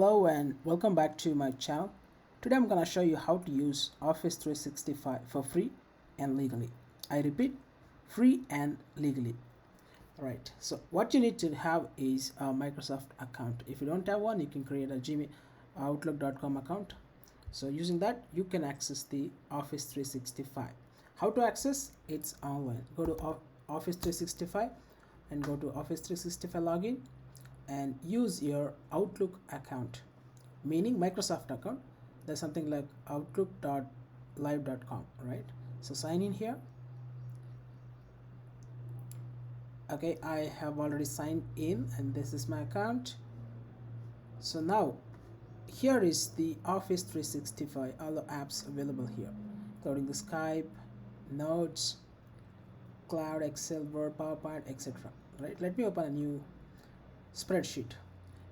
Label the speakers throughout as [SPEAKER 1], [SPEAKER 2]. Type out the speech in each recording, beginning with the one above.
[SPEAKER 1] Hello and welcome back to my channel. Today I'm going to show you how to use Office 365 for free and legally. I repeat, free and legally. Alright, so what you need to have is a Microsoft account. If you don't have one, you can create a Gmail Outlook.com account. So using that, you can access the Office 365. How to access? It's online. Go to Office 365 and go to Office 365 login and use your Outlook account, meaning Microsoft account. There's something like outlook.live.com, right? So sign in here. Okay, I have already signed in and this is my account. So now here is the Office 365, all the apps available here, including the Skype, Notes, Cloud, Excel, Word, PowerPoint, etc. Right? Let me open a new spreadsheet,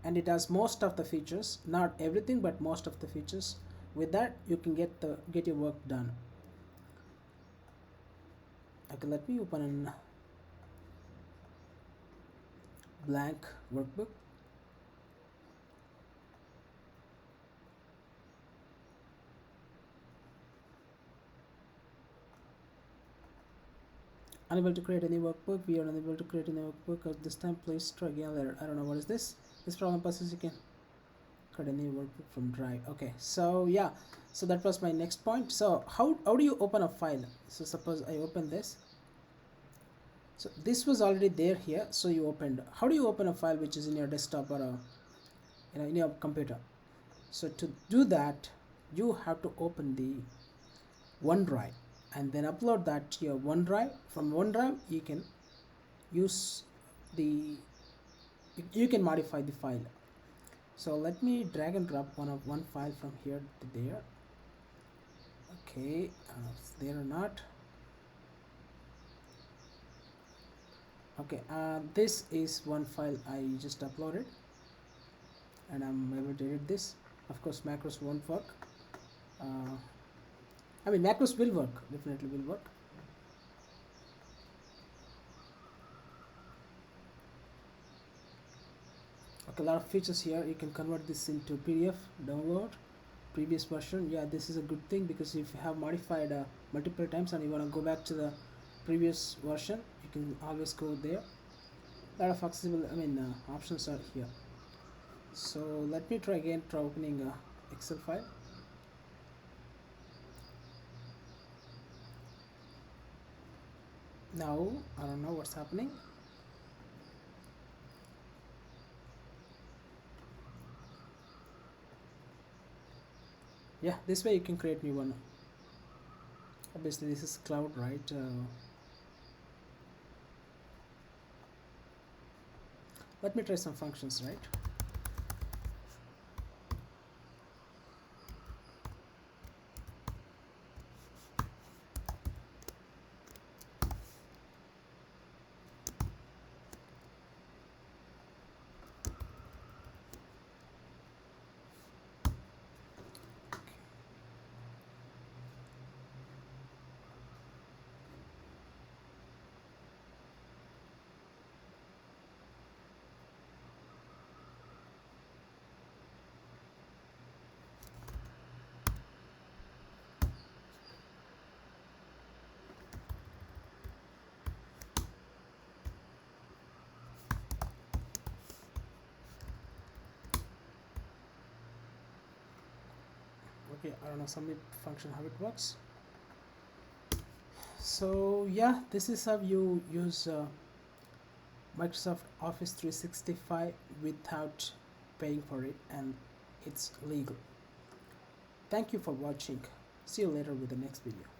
[SPEAKER 1] and it has most of the features, not everything but most of the features. With that you can get your work done. Okay, let me open a blank workbook. Unable to create any workbook. We are unable to create any workbook at this time. Please try again later. I don't know what is this. This problem passes. You can create any workbook from Drive. Okay, so yeah, so that was my next point. So how do you open a file? So suppose I open this. So this was already there here. So you opened. How do you open a file which is in your desktop or in your computer? So to do that, you have to open the OneDrive and then upload that to your OneDrive. From OneDrive you can use you can modify the file. So let me drag and drop one file from here to there. Okay, it's there or not. Okay, this is one file I just uploaded and I'm able to edit this. Of course macros won't work. I mean macros will work, definitely will work. Okay, a lot of features here. You can convert this into PDF, download previous version. Yeah, this is a good thing because if you have modified multiple times and you want to go back to the previous version, you can always go there. A lot of accessible options are here. So let me try again, try opening a Excel file. Now I don't know what's happening. Yeah, this way you can create new one. Obviously this is cloud, right? Let me try some functions, right? Okay, I don't know, submit function, how it works. So yeah, this is how you use Microsoft Office 365 without paying for it, and it's legal. Thank you for watching. See you later with the next video.